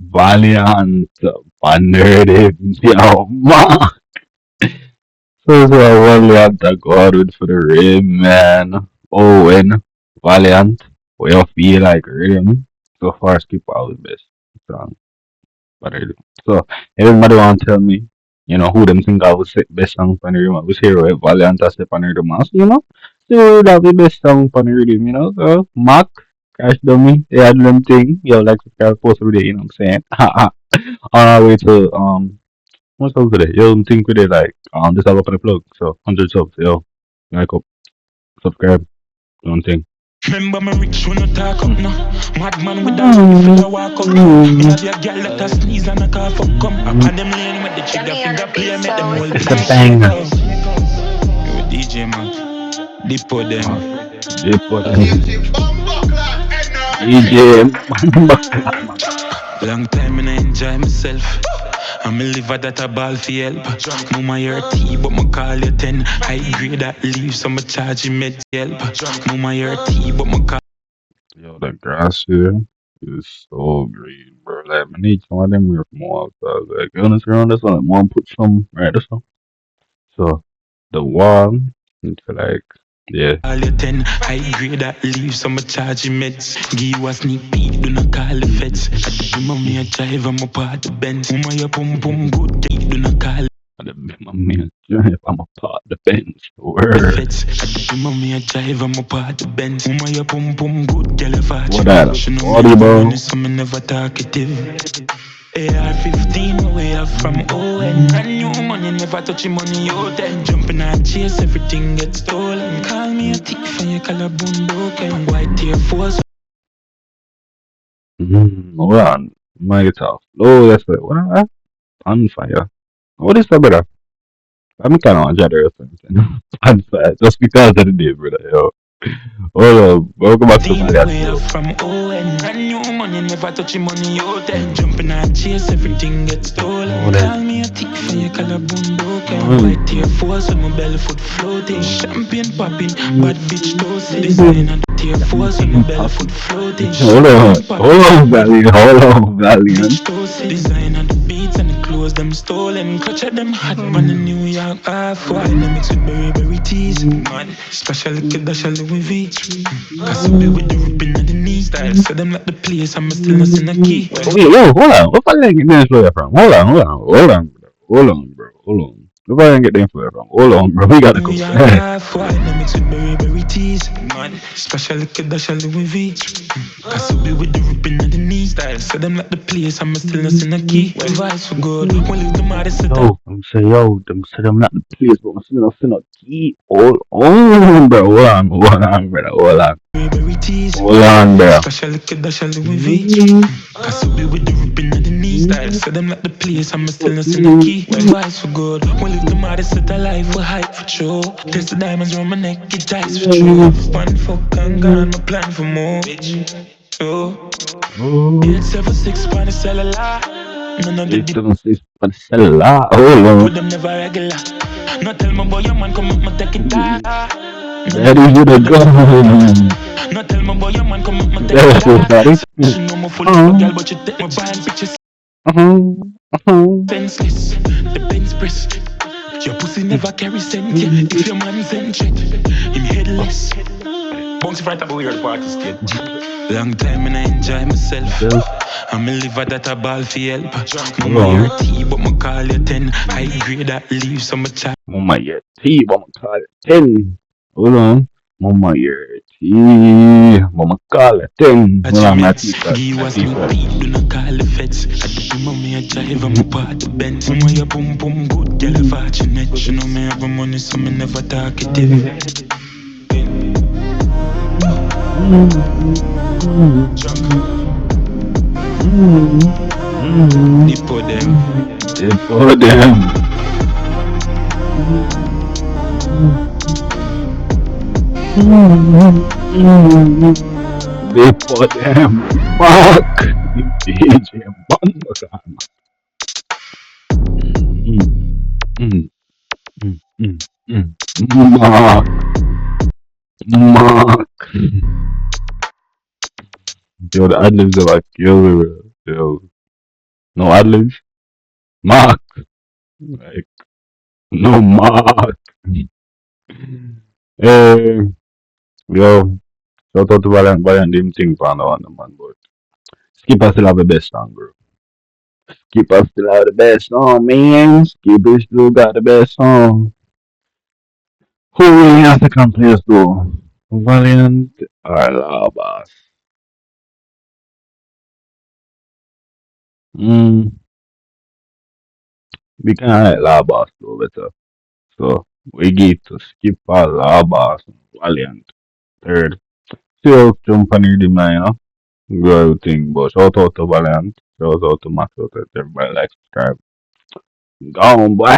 Valiant, Panerdim, yo, man. So Valiant, I go out with for the rim, man. Owen, Valiant, we all feel like rim. So far, skip all the best song, Panerdim. So everybody want to tell me, who them think I would say best song Panerdim. I was here with Valiant, I say Panerdim, so that the best song Panerdim, So Mark, Cash Dummy, they had them thing, yo, like subscribe, post every day, you know what I'm saying? On our way to what's up today? Yo, I'm thinking today like this all up on the plug. So 100 subs, yo. Like up, subscribe, don't think. Remember me rich when I talk up now. Madman with a rifle I walk up now. Me have your girl that a sneeze and a cough up come. Up on them lane with the trigger finger play make them whole It's a place shake banger. out. Yo DJ man, depot them. Uh, they put DJ man. Long time and I enjoy myself. I'm a liver that a ball for help. Mama your tea, but my call you 10. High grade that leave, so my charge you med help. Mama your tea, but my call. Yo, the grass here is so green, bro. Like, I need some of them here from outside. Like, honest around this one, like, mom put some right this one. So, the wall, it's like, yeah. Call you 10, high grade that leave, so my charge you meds. Give you a sneak peek, do not call the feds. Mama me a drive, I'm a part the Benz. Mama your pum pum good, do not call And then my man, if I'm a part of the bench, the word. feds. Mama me a drive, I'm a part the Benz. Mama your pum pum good, girl a What fortune. that? She know me Body, have a money, bro. so me never talkative. AR-15 we have from ON. Brand new money, never touch your money, yo then. Jumping and chase, everything gets stolen. Call me a thief and your collarbone broken. White Air Force. Hold on. My guitar. Oh, that's it. What am I? On fire. What is that, brother? I'm kind of on Jada or something. On fire. Just because of the day, brother. Yo. Hold on. Welcome back to Team Valiant, way up yo. from ON. Brand new money, never touch your money, yo then. Jumping and chase, everything gets stolen. Hold on. Call me a thief and your collarbone broken. White Air Force with my belly foot floating. Champagne popping, bad bitch toasting. Designer Air Force with my belly foot floating. Hold on. Champagne Hold popping. on, Valiant. Hold on, Valiant. Bitch toasted, designer the beats and the clothes them stolen. Clutch at them hot on the New York half-white. They mix with berry teas. Man, special little dash of Louis V. Cause we with the ribbon at the knee. Style so them like the place, I'm still not in a key. Oh, yo, hold on. What Valiant get the info from? Hold on, bro. Hold on, bro. Hold on. Where Valiant get the info from? Hold on, bro. We gotta New go York back. half-white. They mix with berry teas. Man, special little dash of Louis V. Cause we with the ribbon at the knee. Style so them like the place, I'm still not in a key. When vibes for good, when live the maddest at Yo, I'm saying, yo, them said I'm not the place, but I'm still not finna key. Hold on, bro. Hold on, brother. Hold on. berry teas. Hold on, bro. Special little dash of Louis V. Cause we with the ribbon at the knee. Style so them like the place, I'm still not in a key. When vibes for good, when live the maddest at life, we hype for true. There's the diamonds around my neck, it ties for true. One fuck and gone, my plan for more. Oh, Oh, 876 on the cellular. None of the it's deep seven six but sell a lot. Hold on. with them never regular. No tell me boy your man come up, my take it back. None of Daddy the should have gone. no tell me boy your man come up, my take it That's so back. funny. She know me full of a Uh-huh. girl, but she take my band pictures Uh-huh. Uh-huh. senseless. The Benz press. Your pussy never carry scent, yeah. If your man's in check, him headless. Bounce right about weird party state. Long time and I enjoy myself. Self. I'm a liver that a ball for help. Hold Mama your on. tea, but my call you 10. High grade that leaves so much. Mama, your tea. Mama, call it 10. Hold on. Mama, your tea. Mama, call it 10. Hold on, my tea Achievements, first. give My us tea sneak first. peek, do not call the feds. Mommy a drive, I'm a part the Benz. Mama your pum pum good, girl a fortunate. She know me have a money, so me never talkative. Depot them. They for them. They for them. Fuck. DJ Bumbakan. Mm, mm, mm, mm, mm. Mark. Mark. Yo, the ad libs are like, yo, bro. Yo. No ad-libs. Mark. Like, no Mark. Eh, yo, shout out to Valiant. Valiant didn't think for no one, man, but Skipper still have the best song, bro. Skipper still have the best song, man. Skipper still got the best song. Who really has second place, though? Valiant or Labas? Mm, we can like Labas, though, better. So, we give to Skipper, Labas, Valiant. Third. Still jump on the man, you know? Good thing, but shout out to Valiant. Shout out to Max. Shout out to everybody like subscribe. Go on, boy.